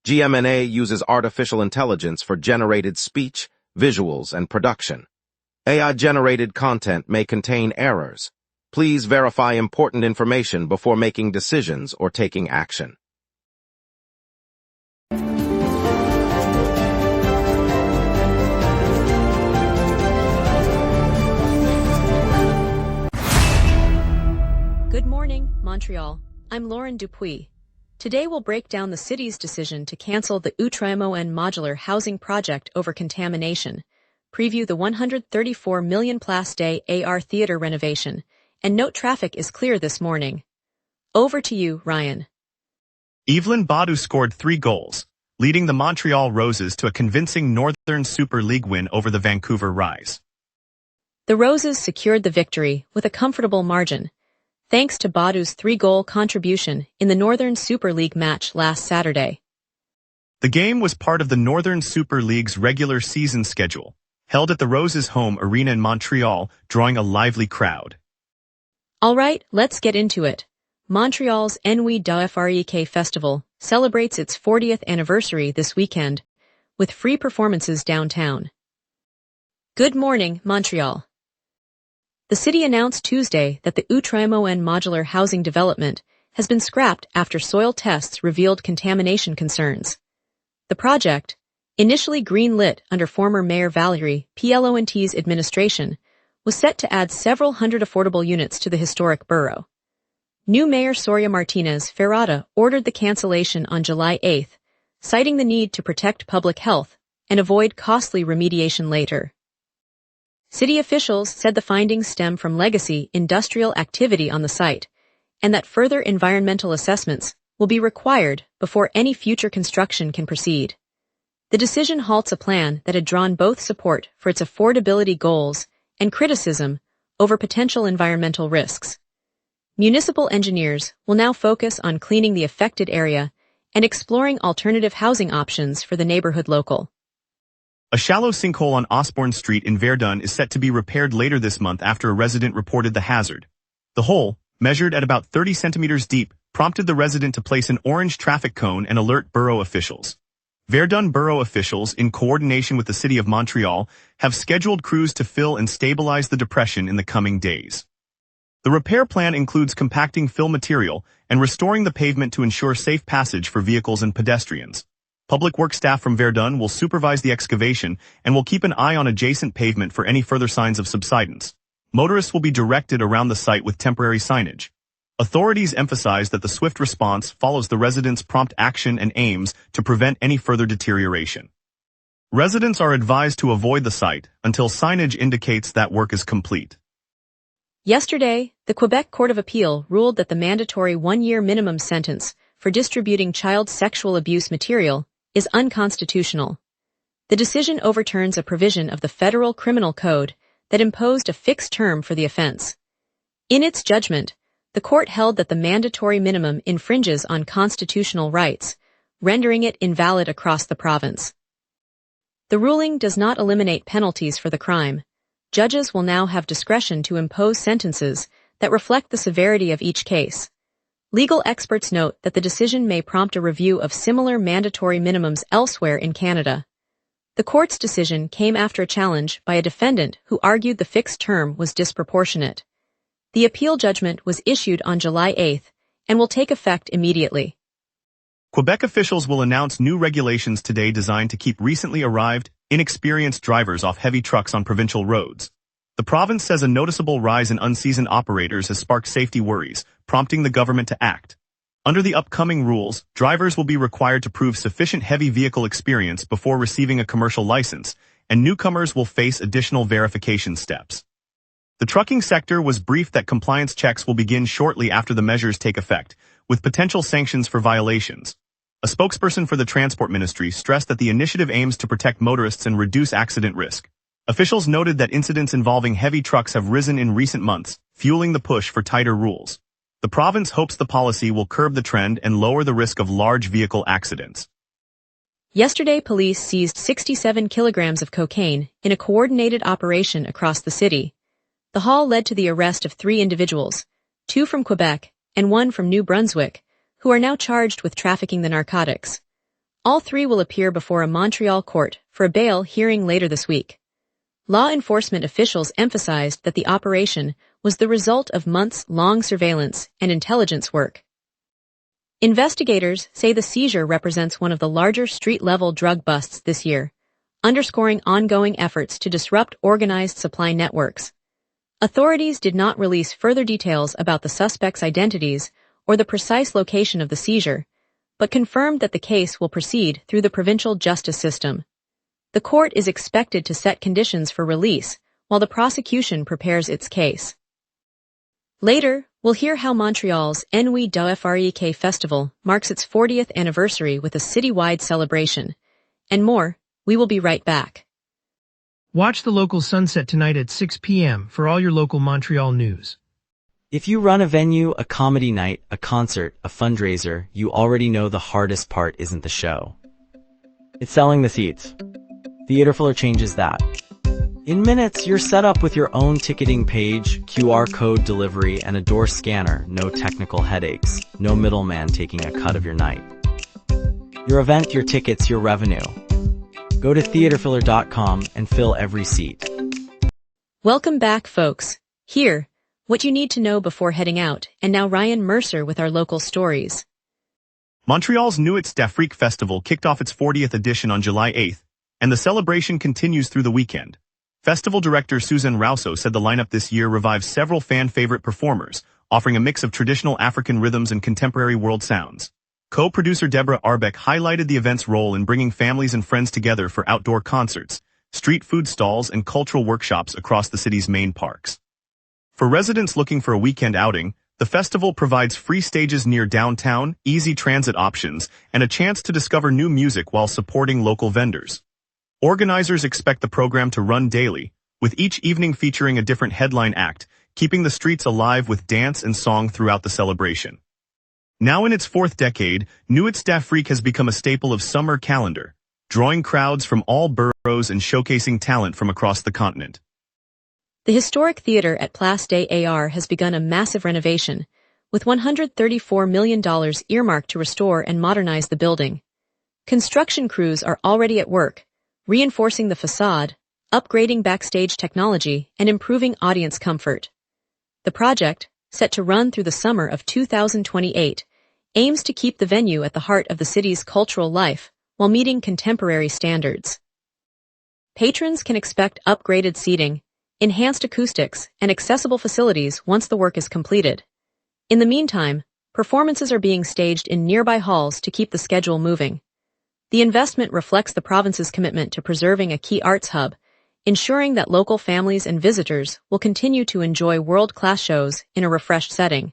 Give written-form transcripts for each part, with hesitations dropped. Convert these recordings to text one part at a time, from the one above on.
GMNA uses artificial intelligence for generated speech, visuals, and production. AI-generated content may contain errors. Please verify important information before making decisions or taking action. Good morning, Montreal. I'm Lauren Dupuis. Today we'll break down the city's decision to cancel the Outremont modular housing project over contamination, preview the $134 million Place des Arts theater renovation, and note traffic is clear this morning. Over to you, Ryan. Evelyn Badu scored 3 goals, leading the Montreal Roses to a convincing Northern Super League win over the Vancouver Rise. The Roses secured the victory with a comfortable margin, thanks to Badu's 3-goal contribution in the Northern Super League match last Saturday. The game was part of the Northern Super League's regular season schedule, held at the Roses' home arena in Montreal, drawing a lively crowd. All right, let's get into it. Montreal's Nuit d'Afrique Festival celebrates its 40th anniversary this weekend, with free performances downtown. Good morning, Montreal. The city announced Tuesday that the Outremont modular housing development has been scrapped after soil tests revealed contamination concerns. The project, initially green-lit under former Mayor Valérie Plant's administration, was set to add several hundred affordable units to the historic borough. New Mayor Soria Martinez Ferrada ordered the cancellation on July 8, citing the need to protect public health and avoid costly remediation later. City officials said the findings stem from legacy industrial activity on the site, and that further environmental assessments will be required before any future construction can proceed. The decision halts a plan that had drawn both support for its affordability goals and criticism over potential environmental risks. Municipal engineers will now focus on cleaning the affected area and exploring alternative housing options for the neighborhood local. A shallow sinkhole on Osborne Street in Verdun is set to be repaired later this month after a resident reported the hazard. The hole, measured at about 30 centimeters deep, prompted the resident to place an orange traffic cone and alert borough officials. Verdun borough officials, in coordination with the City of Montreal, have scheduled crews to fill and stabilize the depression in the coming days. The repair plan includes compacting fill material and restoring the pavement to ensure safe passage for vehicles and pedestrians. Public works staff from Verdun will supervise the excavation and will keep an eye on adjacent pavement for any further signs of subsidence. Motorists will be directed around the site with temporary signage. Authorities emphasize that the swift response follows the residents' prompt action and aims to prevent any further deterioration. Residents are advised to avoid the site until signage indicates that work is complete. Yesterday, the Quebec Court of Appeal ruled that the mandatory 1-year minimum sentence for distributing child sexual abuse material is unconstitutional. The decision overturns a provision of the Federal Criminal Code that imposed a fixed term for the offense. In its judgment, the court held that the mandatory minimum infringes on constitutional rights, rendering it invalid across the province. The ruling does not eliminate penalties for the crime. Judges will now have discretion to impose sentences that reflect the severity of each case. Legal experts note that the decision may prompt a review of similar mandatory minimums elsewhere in Canada. The court's decision came after a challenge by a defendant who argued the fixed term was disproportionate. The appeal judgment was issued on July 8 and will take effect immediately. Quebec officials will announce new regulations today designed to keep recently arrived, inexperienced drivers off heavy trucks on provincial roads. The province says a noticeable rise in unseasoned operators has sparked safety worries, prompting the government to act. Under the upcoming rules, drivers will be required to prove sufficient heavy vehicle experience before receiving a commercial license, and newcomers will face additional verification steps. The trucking sector was briefed that compliance checks will begin shortly after the measures take effect, with potential sanctions for violations. A spokesperson for the Transport Ministry stressed that the initiative aims to protect motorists and reduce accident risk. Officials noted that incidents involving heavy trucks have risen in recent months, fueling the push for tighter rules. The province hopes the policy will curb the trend and lower the risk of large vehicle accidents. Yesterday, police seized 67 kilograms of cocaine in a coordinated operation across the city. The haul led to the arrest of 3 individuals, 2 from Quebec and 1 from New Brunswick, who are now charged with trafficking the narcotics. All three will appear before a Montreal court for a bail hearing later this week. Law enforcement officials emphasized that the operation was the result of months-long surveillance and intelligence work. Investigators say the seizure represents one of the larger street-level drug busts this year, underscoring ongoing efforts to disrupt organized supply networks. Authorities did not release further details about the suspects' identities or the precise location of the seizure, but confirmed that the case will proceed through the provincial justice system. The court is expected to set conditions for release while the prosecution prepares its case. Later, we'll hear how Montreal's Nuit d'Afrique Festival marks its 40th anniversary with a citywide celebration. And more. We will be right back. Watch the local sunset tonight at 6 p.m. for all your local Montreal news. If you run a venue, a comedy night, a concert, a fundraiser, you already know the hardest part isn't the show. It's selling the seats. Theaterfiller changes that. In minutes, you're set up with your own ticketing page, QR code delivery, and a door scanner. No technical headaches. No middleman taking a cut of your night. Your event, your tickets, your revenue. Go to theaterfiller.com and fill every seat. Welcome back, folks. Here, what you need to know before heading out, and now Ryan Mercer with our local stories. Montreal's Nuit d'Afrique Festival kicked off its 40th edition on July 8th, and the celebration continues through the weekend. Festival director Susan Rousseau said the lineup this year revives several fan-favorite performers, offering a mix of traditional African rhythms and contemporary world sounds. Co-producer Deborah Arbeck highlighted the event's role in bringing families and friends together for outdoor concerts, street food stalls, and cultural workshops across the city's main parks. For residents looking for a weekend outing, the festival provides free stages near downtown, easy transit options, and a chance to discover new music while supporting local vendors. Organizers expect the program to run daily, with each evening featuring a different headline act, keeping the streets alive with dance and song throughout the celebration. Now in its fourth decade, Nuit d'Afrique has become a staple of summer calendar, drawing crowds from all boroughs and showcasing talent from across the continent. The historic theater at Place des Arts has begun a massive renovation, with $134 million earmarked to restore and modernize the building. Construction crews are already at work, reinforcing the facade, upgrading backstage technology, and improving audience comfort. The project, set to run through the summer of 2028, aims to keep the venue at the heart of the city's cultural life while meeting contemporary standards. Patrons can expect upgraded seating, enhanced acoustics, and accessible facilities once the work is completed. In the meantime, performances are being staged in nearby halls to keep the schedule moving. The investment reflects the province's commitment to preserving a key arts hub, ensuring that local families and visitors will continue to enjoy world-class shows in a refreshed setting.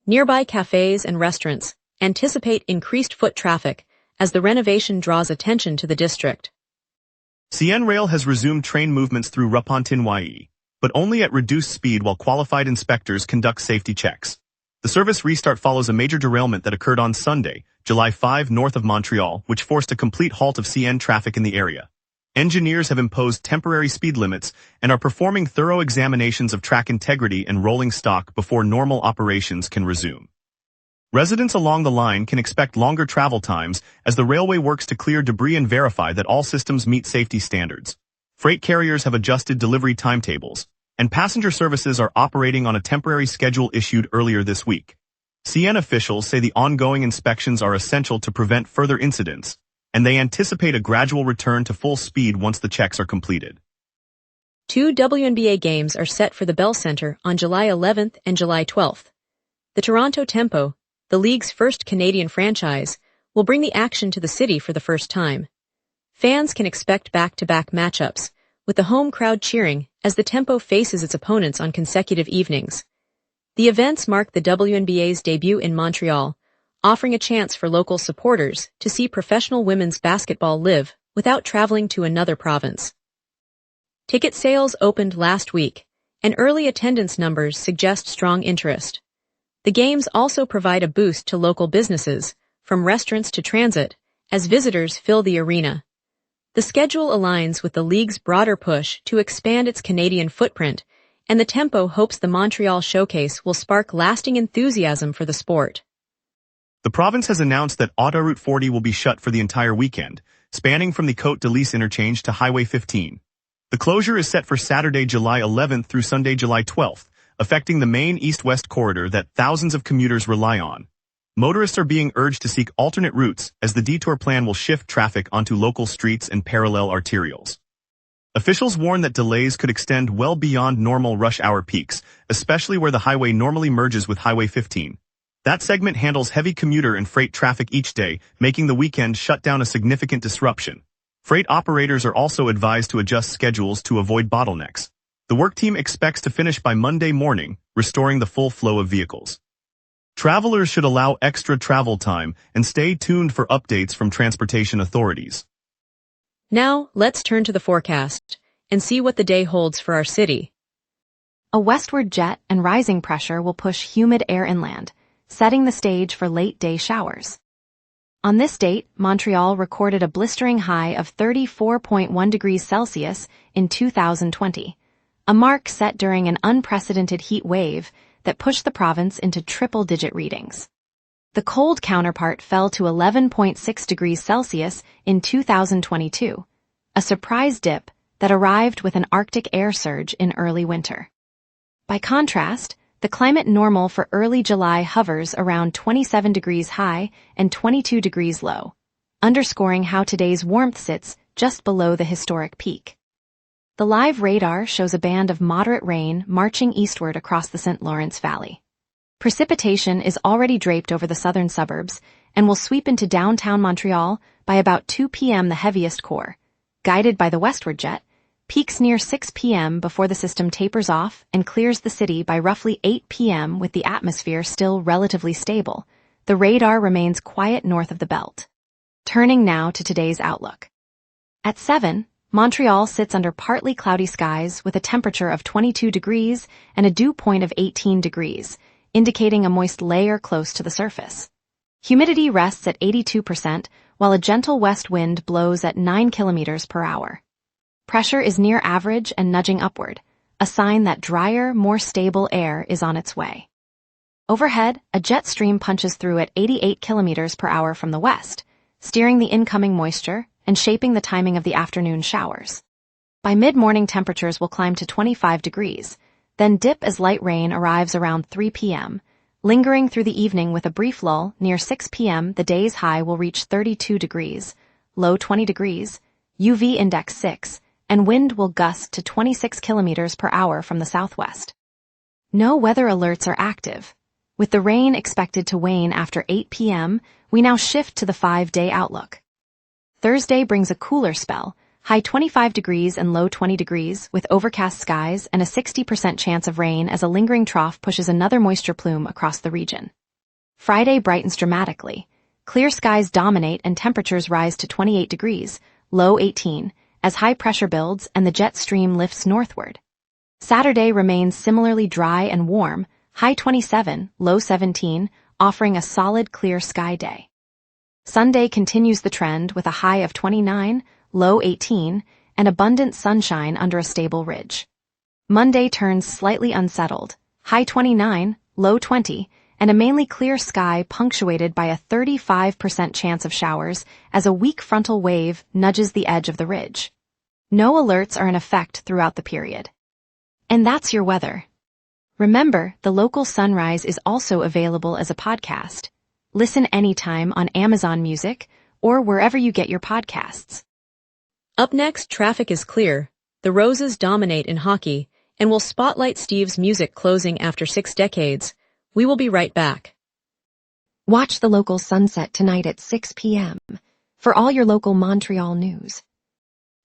Nearby cafes and restaurants anticipate increased foot traffic as the renovation draws attention to the district. CN Rail has resumed train movements through Repentigny, but only at reduced speed while qualified inspectors conduct safety checks. The service restart follows a major derailment that occurred on Sunday, July 5 north of Montreal, which forced a complete halt of CN traffic in the area. Engineers have imposed temporary speed limits and are performing thorough examinations of track integrity and rolling stock before normal operations can resume. Residents along the line can expect longer travel times as the railway works to clear debris and verify that all systems meet safety standards. Freight carriers have adjusted delivery timetables, and passenger services are operating on a temporary schedule issued earlier this week. CN officials say the ongoing inspections are essential to prevent further incidents, and they anticipate a gradual return to full speed once the checks are completed. 2 WNBA games are set for the Bell Centre on July 11th and July 12th. The Toronto Tempo, the league's first Canadian franchise, will bring the action to the city for the first time. Fans can expect back-to-back matchups, with the home crowd cheering as the Tempo faces its opponents on consecutive evenings. The events mark the WNBA's debut in Montreal, offering a chance for local supporters to see professional women's basketball live without traveling to another province. Ticket sales opened last week, and early attendance numbers suggest strong interest. The games also provide a boost to local businesses, from restaurants to transit, as visitors fill the arena. The schedule aligns with the league's broader push to expand its Canadian footprint, and the Tempo hopes the Montreal showcase will spark lasting enthusiasm for the sport. The province has announced that Autoroute 40 will be shut for the entire weekend, spanning from the Côte de l'Is interchange to Highway 15. The closure is set for Saturday, July 11th through Sunday, July 12th, affecting the main east-west corridor that thousands of commuters rely on. Motorists are being urged to seek alternate routes, as the detour plan will shift traffic onto local streets and parallel arterials. Officials warn that delays could extend well beyond normal rush hour peaks, especially where the highway normally merges with Highway 15. That segment handles heavy commuter and freight traffic each day, making the weekend shutdown a significant disruption. Freight operators are also advised to adjust schedules to avoid bottlenecks. The work team expects to finish by Monday morning, restoring the full flow of vehicles. Travelers should allow extra travel time and stay tuned for updates from transportation authorities. Now, let's turn to the forecast and see what the day holds for our city. A westward jet and rising pressure will push humid air inland, setting the stage for late-day showers. On this date, Montreal recorded a blistering high of 34.1 degrees Celsius in 2020, a mark set during an unprecedented heat wave that pushed the province into triple-digit readings. The cold counterpart fell to 11.6 degrees Celsius in 2022, a surprise dip that arrived with an Arctic air surge in early winter. By contrast, the climate normal for early July hovers around 27 degrees high and 22 degrees low, underscoring how today's warmth sits just below the historic peak. The live radar shows a band of moderate rain marching eastward across the St. Lawrence Valley. Precipitation is already draped over the southern suburbs and will sweep into downtown Montreal by about 2 p.m. the heaviest core, guided by the westward jet, peaks near 6 p.m. before the system tapers off and clears the city by roughly 8 p.m. with the atmosphere still relatively stable. The radar remains quiet north of the belt. Turning now to today's outlook. At 7, Montreal sits under partly cloudy skies with a temperature of 22 degrees and a dew point of 18 degrees, indicating a moist layer close to the surface. Humidity rests at 82%, while a gentle west wind blows at 9 kilometers per hour. Pressure is near average and nudging upward, a sign that drier, more stable air is on its way. Overhead, a jet stream punches through at 88 kilometers per hour from the west, steering the incoming moisture and shaping the timing of the afternoon showers. By mid-morning, temperatures will climb to 25 degrees, then dip as light rain arrives around 3 p.m., lingering through the evening with a brief lull. Near 6 p.m., the day's high will reach 32 degrees, low 20 degrees, UV index 6, and wind will gust to 26 kilometers per hour from the southwest. No weather alerts are active. With the rain expected to wane after 8 p.m., we now shift to the 5-day outlook. Thursday brings a cooler spell, high 25 degrees and low 20 degrees, with overcast skies and a 60% chance of rain as a lingering trough pushes another moisture plume across the region. Friday brightens dramatically. Clear skies dominate and temperatures rise to 28 degrees, low 18, as high pressure builds and the jet stream lifts northward. Saturday remains similarly dry and warm, high 27, low 17, offering a solid clear sky day. Sunday continues the trend with a high of 29, low 18, and abundant sunshine under a stable ridge. Monday turns slightly unsettled, high 29, low 20, and a mainly clear sky punctuated by a 35% chance of showers as a weak frontal wave nudges the edge of the ridge. No alerts are in effect throughout the period. And that's your weather. Remember, the local sunrise is also available as a podcast. Listen anytime on Amazon Music or wherever you get your podcasts. Up next, traffic is clear. The Roses dominate in hockey and will spotlight Steve's music closing after 6 decades. We will be right back. Watch the local sunset tonight at 6 p.m. for all your local Montreal news.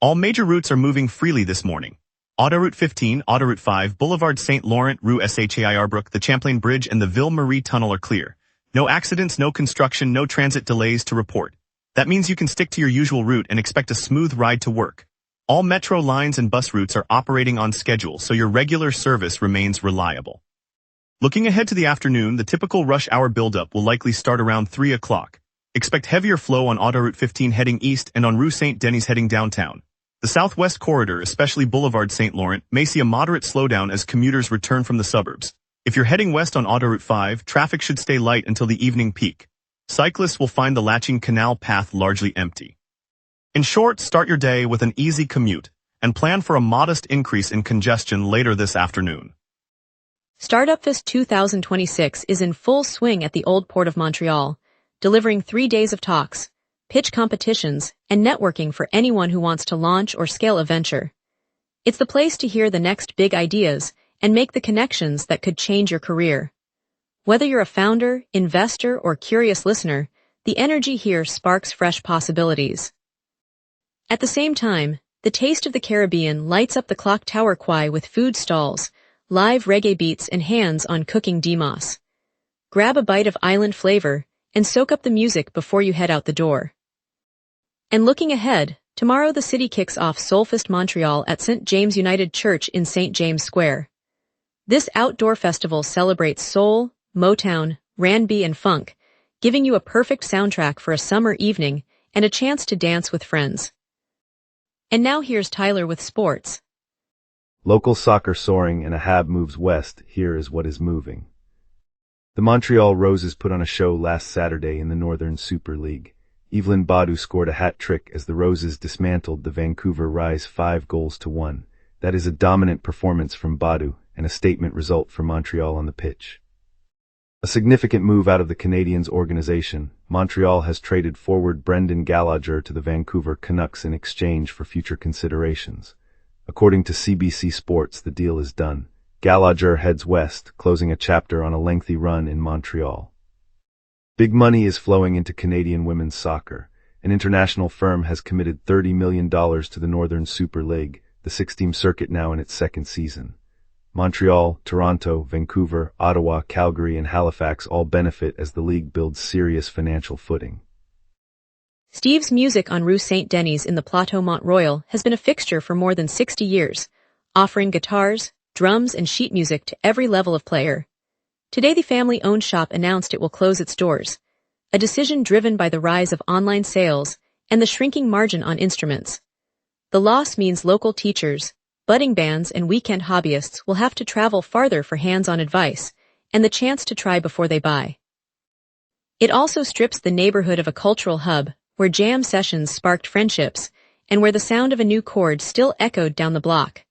All major routes are moving freely this morning. Autoroute 15, Autoroute 5, Boulevard St. Laurent, Rue Shair-Brook, the Champlain Bridge, and the Ville-Marie Tunnel are clear. No accidents, no construction, no transit delays to report. That means you can stick to your usual route and expect a smooth ride to work. All metro lines and bus routes are operating on schedule, so your regular service remains reliable. Looking ahead to the afternoon, the typical rush hour buildup will likely start around 3 o'clock. Expect heavier flow on Autoroute 15 heading east and on Rue Saint-Denis heading downtown. The southwest corridor, especially Boulevard St. Laurent, may see a moderate slowdown as commuters return from the suburbs. If you're heading west on Autoroute 5, traffic should stay light until the evening peak. cyclists will find the Latching Canal path largely empty. In short, start your day with an easy commute and plan for a modest increase in congestion later this afternoon. Startup Fest 2026 is in full swing at the Old Port of Montreal, delivering 3 days of talks, pitch competitions, and networking for anyone who wants to launch or scale a venture. It's the place to hear the next big ideas and make the connections that could change your career. Whether you're a founder, investor, or curious listener, the energy here sparks fresh possibilities. At the same time, the taste of the Caribbean lights up the clock tower quay with food stalls, live reggae beats, and hands-on cooking demos. Grab a bite of island flavor and soak up the music before you head out the door. And looking ahead, tomorrow the city kicks off Soulfest Montreal at St. James United Church in St. James Square. This outdoor festival celebrates soul, Motown, R&B, and funk, giving you a perfect soundtrack for a summer evening and a chance to dance with friends. And now here's Tyler with sports. Local soccer soaring and a Hab moves west, here is what is moving. The Montreal Roses put on a show last Saturday in the Northern Super League. Evelyn Badu scored a hat trick as the Roses dismantled the Vancouver Rise 5-1. That is a dominant performance from Badu and a statement result for Montreal on the pitch. A significant move out of the Canadiens organization, Montreal has traded forward Brendan Gallagher to the Vancouver Canucks in exchange for future considerations. According to CBC Sports, the deal is done. Gallagher heads west, closing a chapter on a lengthy run in Montreal. Big money is flowing into Canadian women's soccer. An international firm has committed $30 million to the Northern Super League, the 6-team circuit now in its second season. Montreal, Toronto, Vancouver, Ottawa, Calgary, and Halifax all benefit as the league builds serious financial footing. Steve's Music on Rue Saint-Denis in the Plateau Mont-Royal has been a fixture for more than 60 years, offering guitars, drums, and sheet music to every level of player. Today the family-owned shop announced it will close its doors, a decision driven by the rise of online sales and the shrinking margin on instruments. The loss means local teachers, budding bands, and weekend hobbyists will have to travel farther for hands-on advice and the chance to try before they buy. It also strips the neighborhood of a cultural hub where jam sessions sparked friendships and where the sound of a new chord still echoed down the block.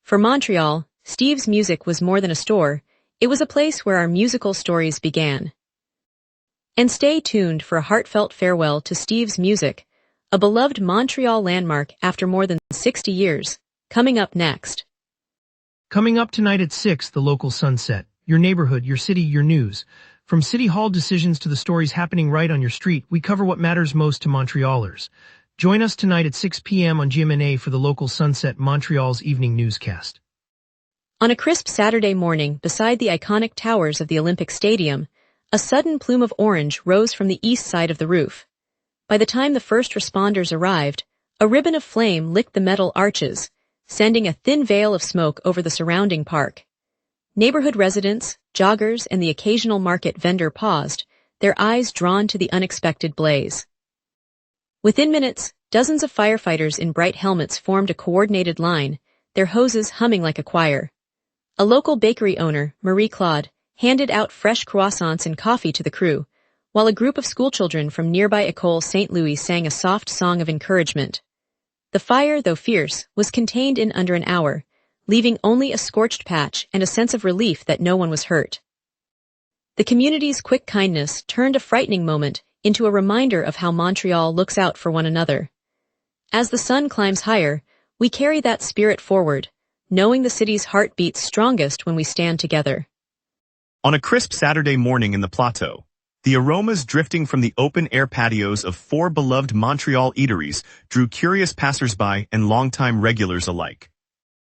For Montreal, Steve's Music was more than a store, it was a place where our musical stories began. And stay tuned for a heartfelt farewell to Steve's Music, a beloved Montreal landmark after more than 60 years, coming up next. Coming up tonight at 6, the local sunset. Your neighborhood, your city, your news. From City Hall decisions to the stories happening right on your street, we cover what matters most to Montrealers. Join us tonight at 6 p.m. on GMNA for the local sunset, Montreal's evening newscast. On a crisp Saturday morning, beside the iconic towers of the Olympic Stadium, a sudden plume of orange rose from the east side of the roof. By the time the first responders arrived, a ribbon of flame licked the metal arches, sending a thin veil of smoke over the surrounding park. Neighborhood residents, joggers, and the occasional market vendor paused, their eyes drawn to the unexpected blaze. Within minutes, dozens of firefighters in bright helmets formed a coordinated line, their hoses humming like a choir. A local bakery owner, Marie-Claude, handed out fresh croissants and coffee to the crew, while a group of schoolchildren from nearby École St. Louis sang a soft song of encouragement. The fire, though fierce, was contained in under an hour, leaving only a scorched patch and a sense of relief that no one was hurt. The community's quick kindness turned a frightening moment into a reminder of how Montreal looks out for one another. As the sun climbs higher, we carry that spirit forward, knowing the city's heart beats strongest when we stand together. On a crisp Saturday morning in the Plateau, the aromas drifting from the open-air patios of 4 beloved Montreal eateries drew curious passersby and longtime regulars alike.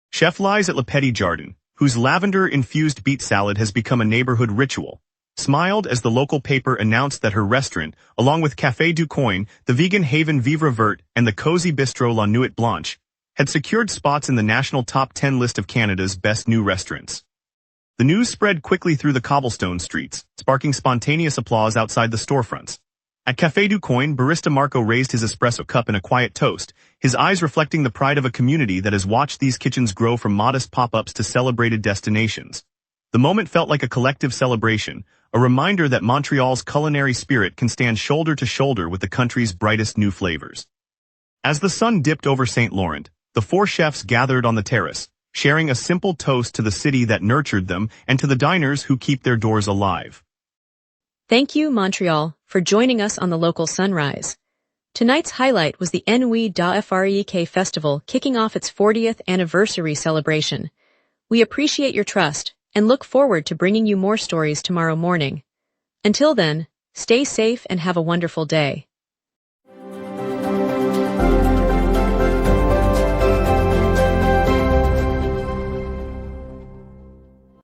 Chef Lies at Le Petit Jardin, whose lavender-infused beet salad has become a neighborhood ritual, smiled as the local paper announced that her restaurant, along with Café du Coin, the vegan haven Vivre Vert, and the cozy bistro La Nuit Blanche, had secured spots in the national top 10 list of Canada's best new restaurants. The news spread quickly through the cobblestone streets, sparking spontaneous applause outside the storefronts. At Café du Coin, barista Marco raised his espresso cup in a quiet toast, his eyes reflecting the pride of a community that has watched these kitchens grow from modest pop-ups to celebrated destinations. The moment felt like a collective celebration, a reminder that Montreal's culinary spirit can stand shoulder to shoulder with the country's brightest new flavors. As the sun dipped over St. Laurent, the four chefs gathered on the terrace, sharing a simple toast to the city that nurtured them and to the diners who keep their doors alive. Thank you, Montreal, for joining us on the local sunrise. Tonight's highlight was the Nuit d'Afrique Festival kicking off its 40th anniversary celebration. We appreciate your trust and look forward to bringing you more stories tomorrow morning. Until then, stay safe and have a wonderful day.